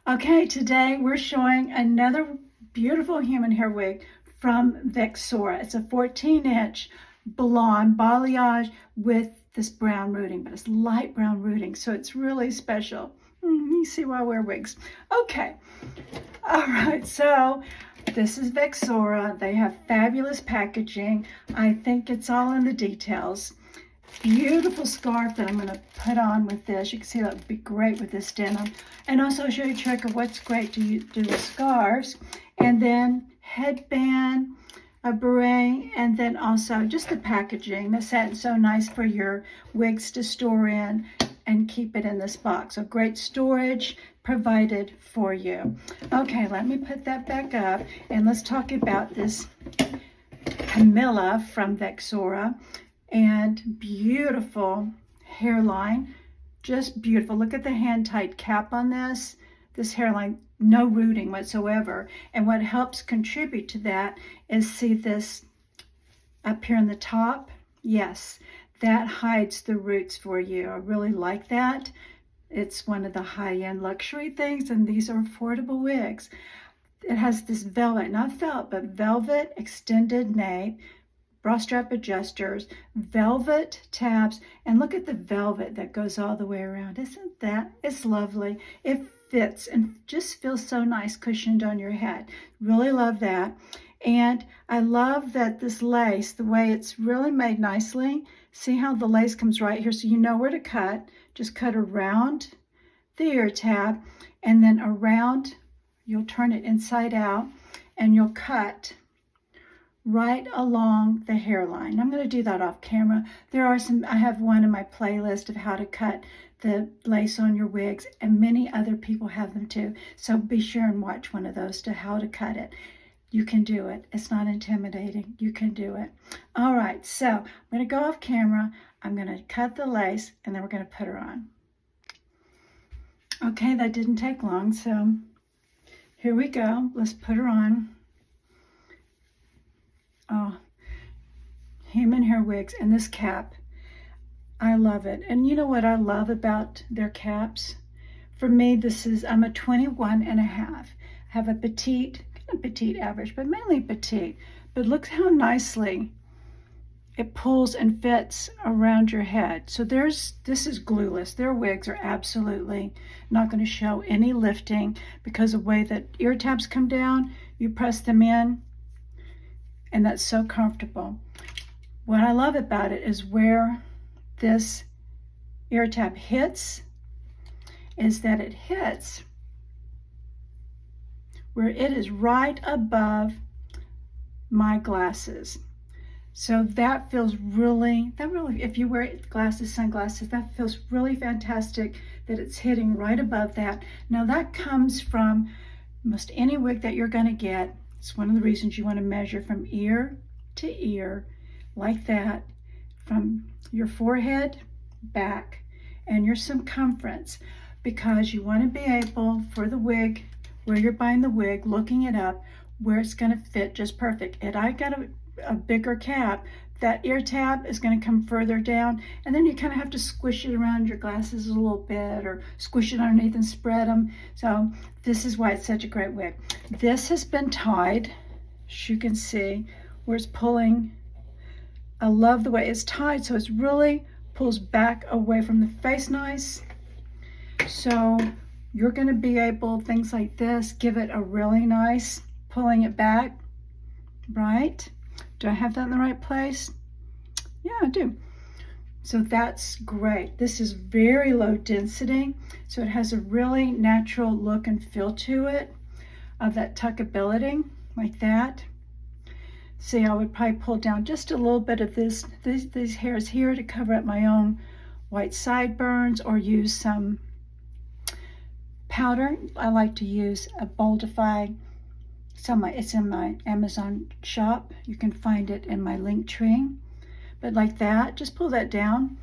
Okay, today we're showing another beautiful human hair wig from Vexora. It's a 14-inch blonde balayage with this brown rooting, but it's light brown rooting, so it's really special. You see why I wear wigs. Okay, all right, so this is Vexora. They have fabulous packaging. I think it's all in the details. Beautiful scarf that I'm going to put on with this. You can see that would be great with this denim. And also I'll show you a trick of what's great to do with scarves. And then headband, a beret, and then also just the packaging. The satin's so nice for your wigs to store in and keep it in this box. So great storage provided for you. Okay, let me put that back up and let's talk about this Camilia from Vexora. And beautiful hairline, just beautiful. Look at the hand-tight cap on this hairline, no rooting whatsoever. And what helps contribute to that is, see this up here in the top? Yes, that hides the roots for you. I really like that. It's one of the high-end luxury things, and these are affordable wigs. It has this velvet, not felt, but velvet extended nape, bra strap adjusters, velvet tabs, and look at the velvet that goes all the way around. Isn't that? It's lovely. It fits and just feels so nice cushioned on your head. Really love that. And I love that this lace, the way it's really made nicely. See how the lace comes right here, so you know where to cut. Just cut around the ear tab, and then around, you'll turn it inside out, and you'll cut right along the hairline. I'm going to do that off camera. I have one in my playlist of how to cut the lace on your wigs, and many other people have them too. So be sure and watch one of those to how to cut it. You can do it. It's not intimidating. You can do it. All right, so I'm going to go off camera. I'm going to cut the lace, and then we're going to put her on. Okay, that didn't take long, so here we go. Let's put her on. Oh, Human Hair Wigs, and this cap, I love it. And you know what I love about their caps? For me, I'm a 21 and a half. I have a petite, kind of petite average, but mainly petite. But look how nicely it pulls and fits around your head. So this is glueless. Their wigs are absolutely not going to show any lifting, because the way that ear tabs come down, you press them in, and that's so comfortable. What I love about it is where this ear tab hits, is that it hits where it is right above my glasses. So that feels really, if you wear glasses, sunglasses, that feels really fantastic that it's hitting right above that. Now that comes from most any wig that you're gonna get. It's one of the reasons you want to measure from ear to ear like that, from your forehead back and your circumference, because you want to be able, for the wig, where you're buying the wig, looking it up, where it's going to fit just perfect. And I got a bigger cap. That ear tab is going to come further down, and then you kind of have to squish it around your glasses a little bit, or squish it underneath and spread them. So this is why it's such a great wig. This has been tied, as you can see, where it's pulling. I love the way it's tied, so it really pulls back away from the face nice. So you're going to be able, things like this, give it a really nice pulling it back, right? Do I have that in the right place? Yeah, I do. So that's great. This is very low density, so it has a really natural look and feel to it, of that tuckability, like that. See, I would probably pull down just a little bit of these hairs here to cover up my own white sideburns, or use some powder. I like to use a Boldify. It's in my Amazon shop. You can find it in my link tree. But like that, just pull that down,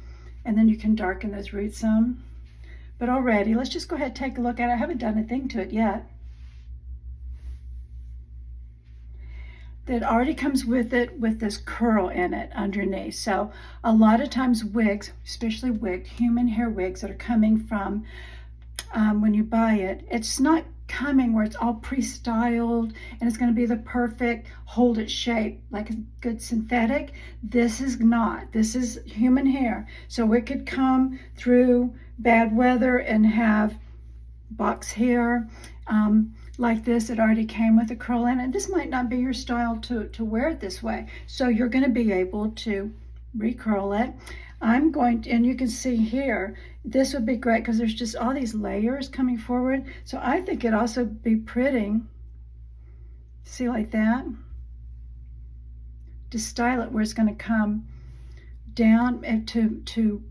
and then you can darken those roots some. But already, let's just go ahead and take a look at it. I haven't done a thing to it yet. That already comes with it, with this curl in it underneath. So a lot of times wigs, especially human hair wigs that are coming from when you buy it, it's not coming where it's all pre-styled and it's going to be the perfect hold it shape like a good synthetic. This is not. This is human hair. So it could come through bad weather and have box hair like this. It already came with a curl in, and this might not be your style to wear it this way. So you're going to be able to recurl it. I'm going to, and you can see here, this would be great because there's just all these layers coming forward. So I think it'd also be pretty, see, like that, to style it where it's going to come down and to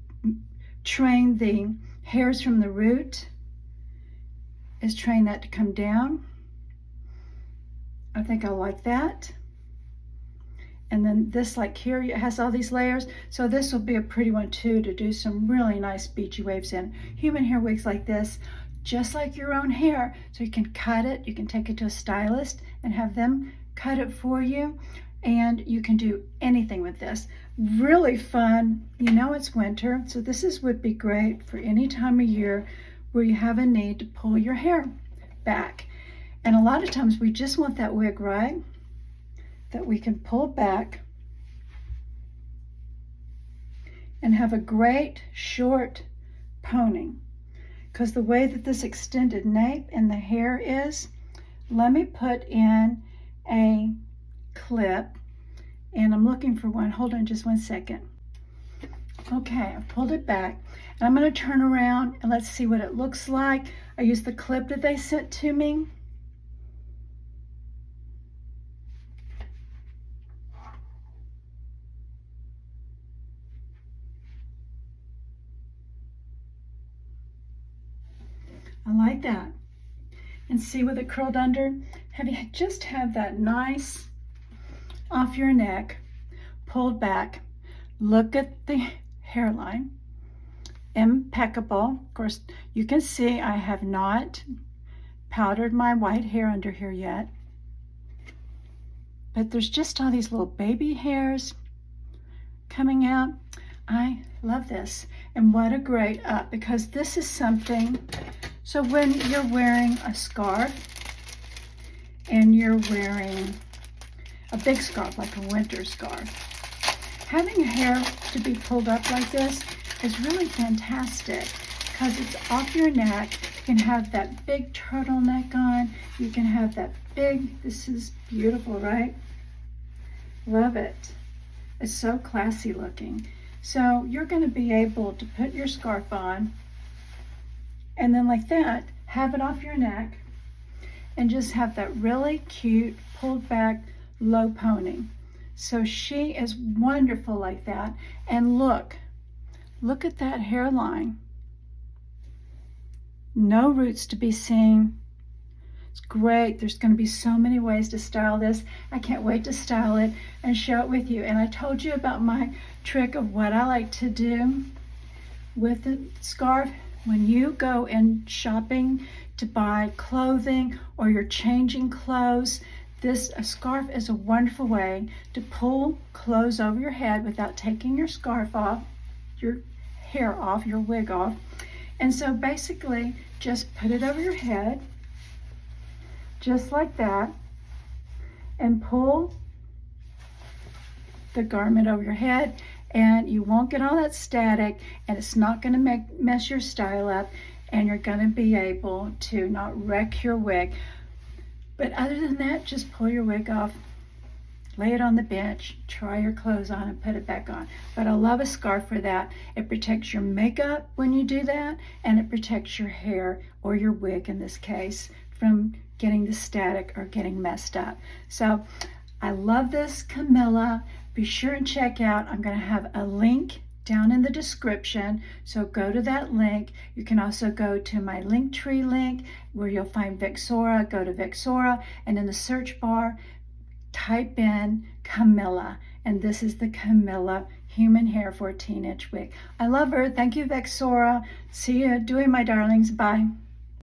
train the hairs from the root, is train that to come down. I think I like that. And then this, like here, it has all these layers. So this will be a pretty one too, to do some really nice beachy waves in. Human hair wigs like this, just like your own hair. So you can cut it, you can take it to a stylist and have them cut it for you. And you can do anything with this. Really fun. You know it's winter, so would be great for any time of year where you have a need to pull your hair back. And a lot of times we just want that wig, right? That we can pull back and have a great short pony. Because the way that this extended nape and the hair is, let me put in a clip, and I'm looking for one. Hold on just one second. Okay, I pulled it back, and I'm going to turn around and let's see what it looks like. I used the clip that they sent to me. I like that. And see with it curled under, just have that nice off your neck, pulled back. Look at the hairline, impeccable. Of course, you can see I have not powdered my white hair under here yet, but there's just all these little baby hairs coming out. I love this, and what a great up, because this is something. So when you're wearing a scarf and you're wearing a big scarf, like a winter scarf, having hair to be pulled up like this is really fantastic because it's off your neck. You can have that big turtleneck on. You can have that big, this is beautiful, right? Love it. It's so classy looking. So you're going to be able to put your scarf on and then like that, have it off your neck and just have that really cute pulled back low pony. So she is wonderful like that. And look at that hairline. No roots to be seen. It's great. There's going to be so many ways to style this. I can't wait to style it and show it with you. And I told you about my trick of what I like to do with the scarf. When you go in shopping to buy clothing or you're changing clothes, a scarf is a wonderful way to pull clothes over your head without taking your scarf off, your hair off, your wig off. And so basically just put it over your head, just like that, and pull the garment over your head, and you won't get all that static, and it's not going to mess your style up, and you're going to be able to not wreck your wig. But other than that, just pull your wig off, lay it on the bench, try your clothes on, and put it back on. But I love a scarf for that. It protects your makeup when you do that, and it protects your hair, or your wig in this case, from getting the static or getting messed up. So I love this Camilla. Be sure and check out, I'm going to have a link down in the description, so go to that link. You can also go to my Linktree link where you'll find Vexora. Go to Vexora, and in the search bar type in Camilla, and this is the Camilla Human Hair 14-inch wig. I love her. Thank you, Vexora. See you doing, my darlings. Bye.